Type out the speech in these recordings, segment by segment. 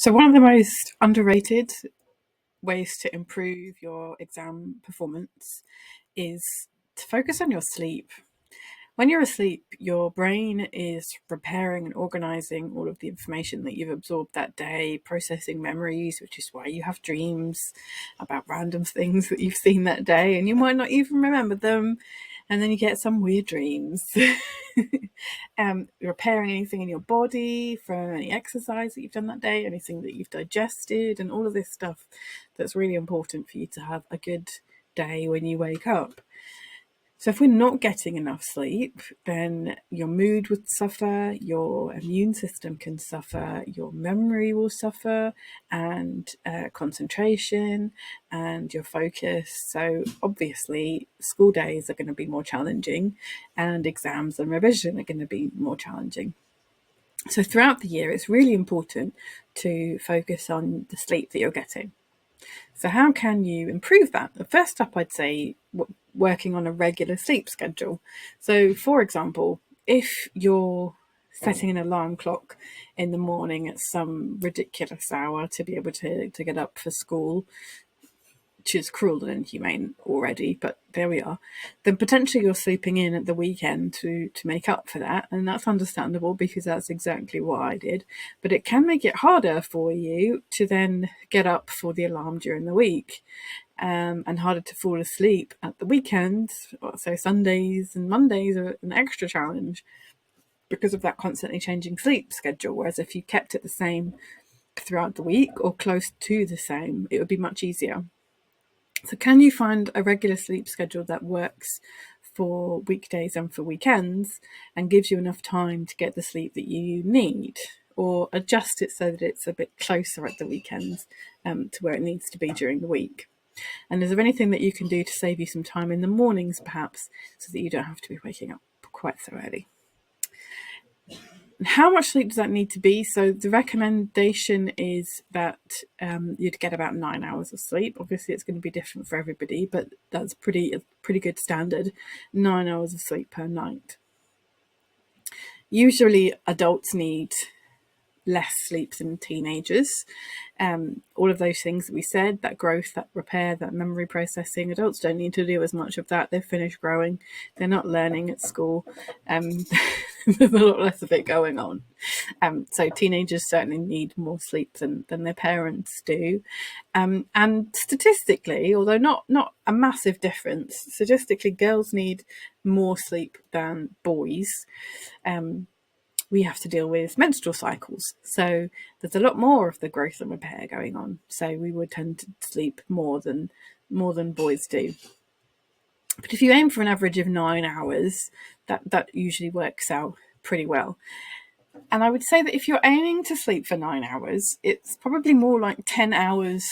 So one of the most underrated ways to improve your exam performance is to focus on your sleep. When you're asleep, your brain is preparing and organizing all of the information that you've absorbed that day, processing memories, which is why you have dreams about random things that you've seen that day, and you might not even remember them. And then you get some weird dreams. Repairing anything in your body from any exercise that you've done that day, anything that you've digested, and all of this stuff that's really important for you to have a good day when you wake up. So if we're not getting enough sleep, then your mood would suffer, your immune system can suffer, your memory will suffer, and concentration and your focus. So obviously school days are going to be more challenging, and exams and revision are going to be more challenging. So throughout the year, it's really important to focus on the sleep that you're getting. So how can you improve that? The first up, I'd say, working on a regular sleep schedule. So, for example, if you're setting an alarm clock in the morning at some ridiculous hour to be able to get up for school, which is cruel and inhumane already, but there we are, then potentially you're sleeping in at the weekend to make up for that. And that's understandable because that's exactly what I did. But it can make it harder for you to then get up for the alarm during the week, and harder to fall asleep at the weekends. So Sundays and Mondays are an extra challenge because of that constantly changing sleep schedule. Whereas if you kept it the same throughout the week or close to the same, it would be much easier. So can you find a regular sleep schedule that works for weekdays and for weekends and gives you enough time to get the sleep that you need? Or adjust it so that it's a bit closer at the weekends to where it needs to be during the week? And is there anything that you can do to save you some time in the mornings, perhaps, so that you don't have to be waking up quite so early? And how much sleep does that need to be? So the recommendation is that you'd get about 9 hours of sleep. Obviously, it's going to be different for everybody, but that's a pretty good standard. 9 hours of sleep per night. Usually, adults need less sleep than teenagers. All of those things that we said, that growth, that repair, that memory processing, adults don't need to do as much of that. They've finished growing. They're not learning at school. There's a lot less of it going on. So teenagers certainly need more sleep than their parents do. And statistically, although not a massive difference, statistically girls need more sleep than boys. We have to deal with menstrual cycles. So there's a lot more of the growth and repair going on. So we would tend to sleep more than boys do. But if you aim for an average of 9 hours, that usually works out pretty well. And I would say that if you're aiming to sleep for 9 hours, it's probably more like 10 hours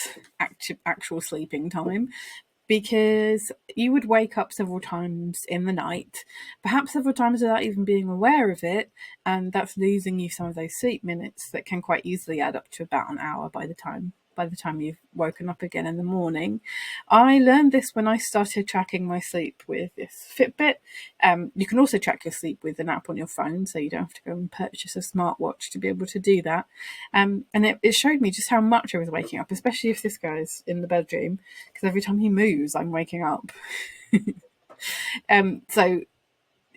actual sleeping time, because you would wake up several times in the night, perhaps several times without even being aware of it, and that's losing you some of those sleep minutes that can quite easily add up to about an hour by the time you've woken up again in the morning. I learned this when I started tracking my sleep with this Fitbit. You can also track your sleep with an app on your phone, so you don't have to go and purchase a smartwatch to be able to do that. And it showed me just how much I was waking up, especially if this guy's in the bedroom, because every time he moves, I'm waking up. So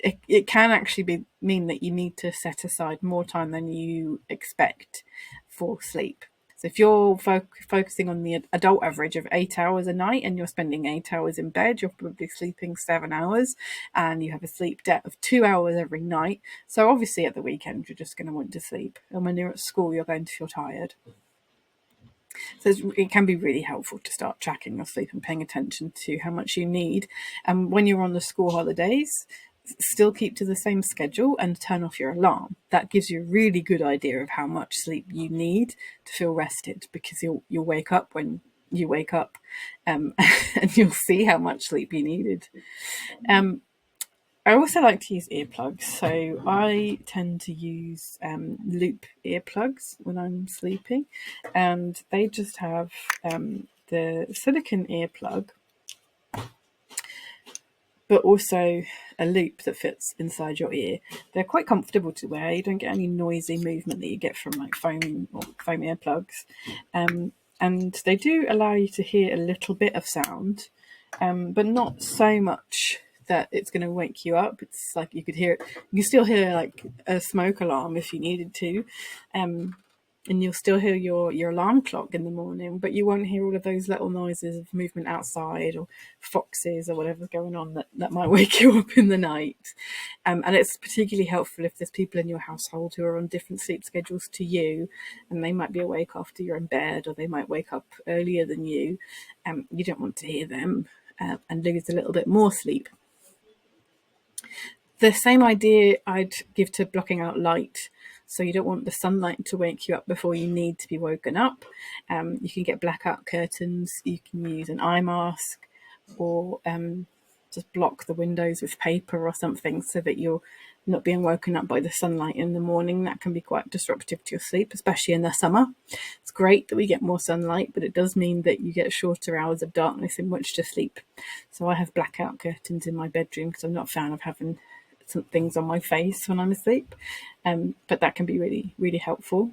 it can actually mean that you need to set aside more time than you expect for sleep. So if you're focusing on the adult average of 8 hours a night and you're spending 8 hours in bed, you're probably sleeping 7 hours, and you have a sleep debt of 2 hours every night. So obviously at the weekend, you're just going to want to sleep. And when you're at school, you're going to feel tired. So it can be really helpful to start tracking your sleep and paying attention to how much you need. And when you're on the school holidays, still keep to the same schedule and turn off your alarm. That gives you a really good idea of how much sleep you need to feel rested, because you'll wake up when you wake up, and you'll see how much sleep you needed. I also like to use earplugs, so I tend to use loop earplugs when I'm sleeping, and they just have the silicone earplug but also a loop that fits inside your ear. They're quite comfortable to wear. You don't get any noisy movement that you get from like foam or foam earplugs. And they do allow you to hear a little bit of sound, but not so much that it's going to wake you up. It's like you could hear it. You can still hear like a smoke alarm if you needed to, and you'll still hear your alarm clock in the morning, but you won't hear all of those little noises of movement outside or foxes or whatever's going on that might wake you up in the night. And it's particularly helpful if there's people in your household who are on different sleep schedules to you, and they might be awake after you're in bed, or they might wake up earlier than you. You don't want to hear them and lose a little bit more sleep. The same idea I'd give to blocking out light. So you don't want the sunlight to wake you up before you need to be woken up. You can get blackout curtains. You can use an eye mask, or just block the windows with paper or something so that you're not being woken up by the sunlight in the morning. That can be quite disruptive to your sleep, especially in the summer. It's great that we get more sunlight, but it does mean that you get shorter hours of darkness in which to sleep. So I have blackout curtains in my bedroom because I'm not a fan of having some things on my face when I'm asleep, but that can be really, really helpful.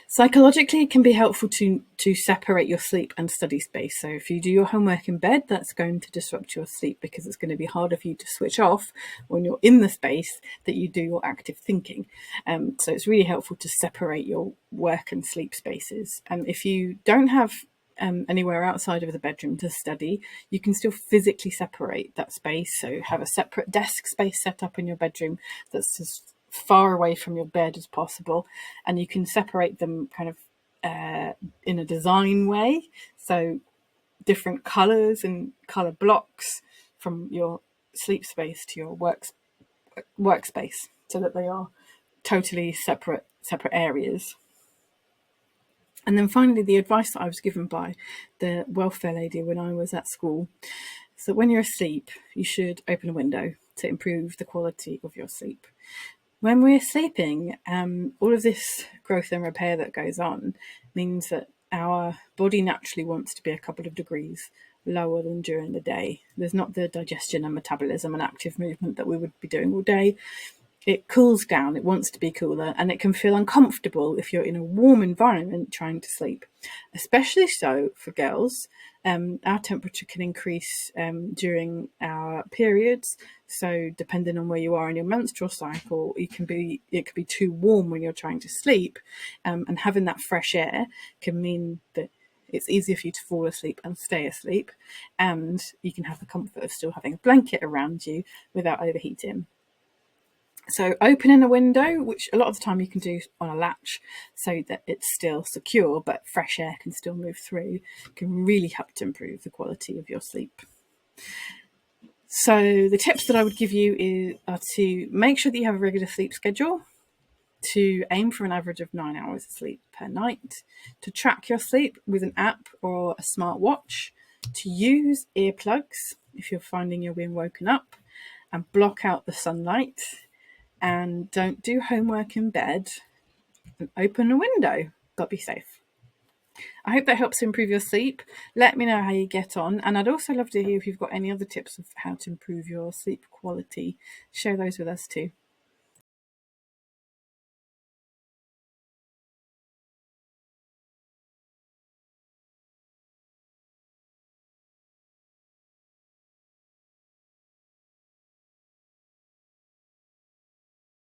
Psychologically, it can be helpful to separate your sleep and study space. So if you do your homework in bed, that's going to disrupt your sleep because it's going to be harder for you to switch off when you're in the space that you do your active thinking. So it's really helpful to separate your work and sleep spaces. And if you don't have anywhere outside of the bedroom to study, you can still physically separate that space. So have a separate desk space set up in your bedroom that's as far away from your bed as possible, and you can separate them kind of in a design way. So different colours and colour blocks from your sleep space to your workspace, so that they are totally separate areas. And then finally, the advice that I was given by the welfare lady when I was at school is that when you're asleep, you should open a window to improve the quality of your sleep. When we're sleeping, all of this growth and repair that goes on means that our body naturally wants to be a couple of degrees lower than during the day. There's not the digestion and metabolism and active movement that we would be doing all day. It cools down, it wants to be cooler, and it can feel uncomfortable if you're in a warm environment trying to sleep, especially so for girls. Our temperature can increase during our periods, so depending on where you are in your menstrual cycle, it could be too warm when you're trying to sleep, and having that fresh air can mean that it's easier for you to fall asleep and stay asleep, and you can have the comfort of still having a blanket around you without overheating. So opening a window, which a lot of the time you can do on a latch so that it's still secure but fresh air can still move through, can really help to improve the quality of your sleep. So the tips that I would give you are to make sure that you have a regular sleep schedule, to aim for an average of 9 hours of sleep per night, to track your sleep with an app or a smartwatch, to use earplugs if you're finding you're being woken up, and block out the sunlight, and don't do homework in bed, and open a window, but be safe. I hope that helps to improve your sleep. Let me know how you get on, and I'd also love to hear if you've got any other tips of how to improve your sleep quality. Share those with us too.